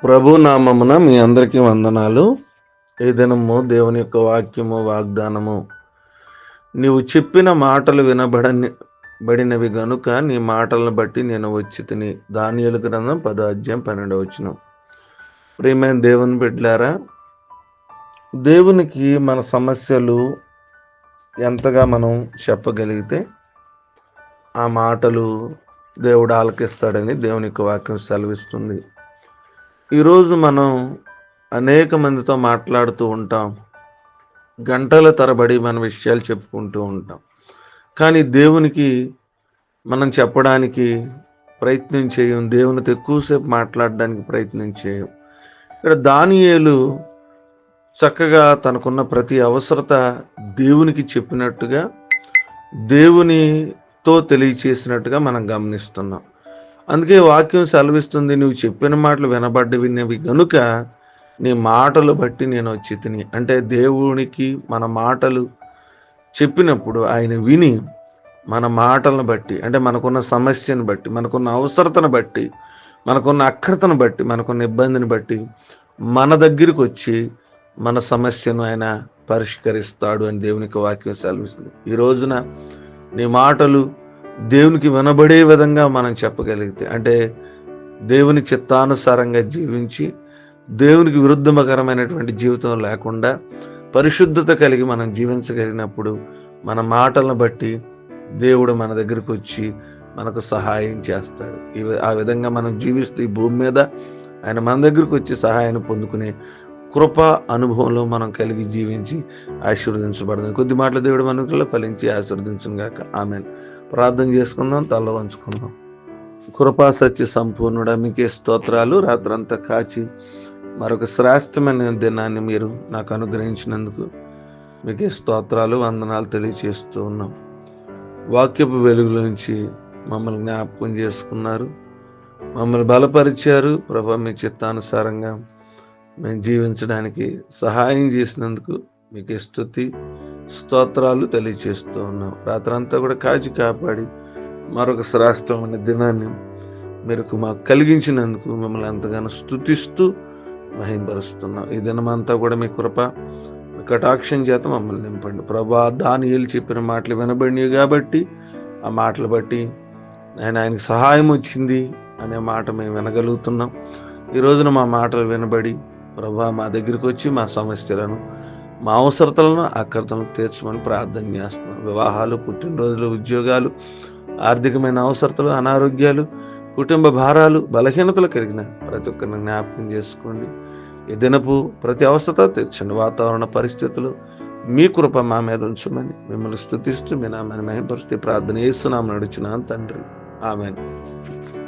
ప్రభు నామమున మీ అందరికీ వందనాలు. ఈ దినము దేవుని యొక్క వాక్యము, వాగ్దానము, నీవు చెప్పిన మాటలు బడినవి గనుక నీ మాటలను బట్టి నేను వచ్చి తిని. దానియేలు గ్రంథం 10:12. ప్రియమైన దేవుని బిడ్డలారా, దేవునికి మన సమస్యలు ఎంతగా మనం చెప్పగలిగితే ఆ మాటలు దేవుడు ఆలకిస్తాడని దేవుని యొక్క వాక్యం సెలవిస్తుంది. ఈరోజు మనం అనేక మందితో మాట్లాడుతూ ఉంటాం, గంటల తరబడి మన విషయాలు చెప్పుకుంటూ ఉంటాం. కానీ దేవునికి మనం చెప్పడానికి ప్రయత్నం చేయం, దేవునితో ఎక్కువసేపు మాట్లాడడానికి ప్రయత్నం చేయం. ఇక్కడ దానియేలు చక్కగా తనకున్న ప్రతి అవసరత దేవునికి చెప్పినట్టుగా, దేవునితో తెలియచేసినట్టుగా మనం గమనిస్తున్నాం. అందుకే వాక్యం సెలవిస్తుంది, నువ్వు చెప్పిన మాటలు వినబడ్డవినవి గనుక నీ మాటలు బట్టి నేను వచ్చి తిని. అంటే దేవునికి మన మాటలు చెప్పినప్పుడు ఆయన విని మన మాటలను బట్టి, అంటే మనకున్న సమస్యను బట్టి, మనకున్న అవసరతను బట్టి, మనకున్న అక్రతను బట్టి, మనకున్న ఇబ్బందిని బట్టి మన దగ్గరికి వచ్చి మన సమస్యను ఆయన పరిష్కరిస్తాడు అని దేవునికి వాక్యం సెలవిస్తుంది. ఈ రోజున నీ మాటలు దేవునికి వినబడే విధంగా మనం చెప్పగలిగితే, అంటే దేవుని చిత్తానుసారంగా జీవించి దేవునికి విరుద్ధకరమైనటువంటి జీవితం లేకుండా పరిశుద్ధత కలిగి మనం జీవించగలిగినప్పుడు మన మాటలను బట్టి దేవుడు మన దగ్గరికి వచ్చి మనకు సహాయం చేస్తాడు. ఆ విధంగా మనం జీవిస్తూ ఈ భూమి మీద ఆయన మన దగ్గరికి వచ్చి సహాయాన్ని పొందుకునే కృప అనుభవంలో మనం కలిగి జీవించి ఆశీర్వదించబడదాం. కొద్ది మాటలు దేవుడు మనకులో ఫలించి ఆశీర్వదించును గాక. ఆమేన్. ప్రార్థన చేసుకుందాం, తల వంచుకుందాం. కృపా సత్య సంపూర్ణుడా, మీకే స్తోత్రాలు. రాత్రంతా కాచి మరొక శ్రేష్టమైన దినాన్ని మీరు నాకు అనుగ్రహించినందుకు మీకే స్తోత్రాలు, వందనాలు తెలియచేస్తూ ఉన్నాం. వాక్యపు వెలుగులోంచి మమ్మల్ని జ్ఞాపకం చేసుకున్నారు, మమ్మల్ని బలపరిచారు. ప్రభా, మీ చిత్తానుసారంగా మేము జీవించడానికి సహాయం చేసినందుకు మీకే స్తుతి, స్తోత్రాలు తెలియచేస్తూ ఉన్నాం. రాత్రంతా కూడా కాచి కాపాడి మరొక శ్రేష్టమైన దినాన్ని మీరు మాకు కలిగించినందుకు మిమ్మల్ని ఎంతగానో స్తుతిస్తూ మహింపరుస్తున్నాం. ఈ దినమంతా కూడా మీ కృప, మీ కటాక్షం చేత మమ్మల్ని నింపండి. ప్రభా, దానియేలు చెప్పిన మాటలు వినబడినవి కాబట్టి ఆ మాటలు బట్టి ఆయనకి సహాయం వచ్చింది అనే మాట మేము వినగలుగుతున్నాం. ఈ రోజున మా మాటలు వినబడి ప్రభా మా దగ్గరికి వచ్చి మా సమస్యలను, మా అవసరతలను, అక్రతలను తీర్చమని ప్రార్థన చేస్తున్నాం. వివాహాలు, పుట్టినరోజులు, ఉద్యోగాలు, ఆర్థికమైన అవసరతలు, అనారోగ్యాలు, కుటుంబ భారాలు, బలహీనతలు కలిగిన ప్రతి ఒక్కరిని జ్ఞాపకం చేసుకోండి. ఈ దినపు ప్రతి అవసరత తీర్చండి. వాతావరణ పరిస్థితులు మీ కృప మా మీద ఉంచమని మిమ్మల్ని స్తుతిస్తూ మీ నామాన్ని మహిమపరుస్తూ ప్రార్థన చేస్తున్నాం నడుచున్నాను తండ్రి. ఆమేన్.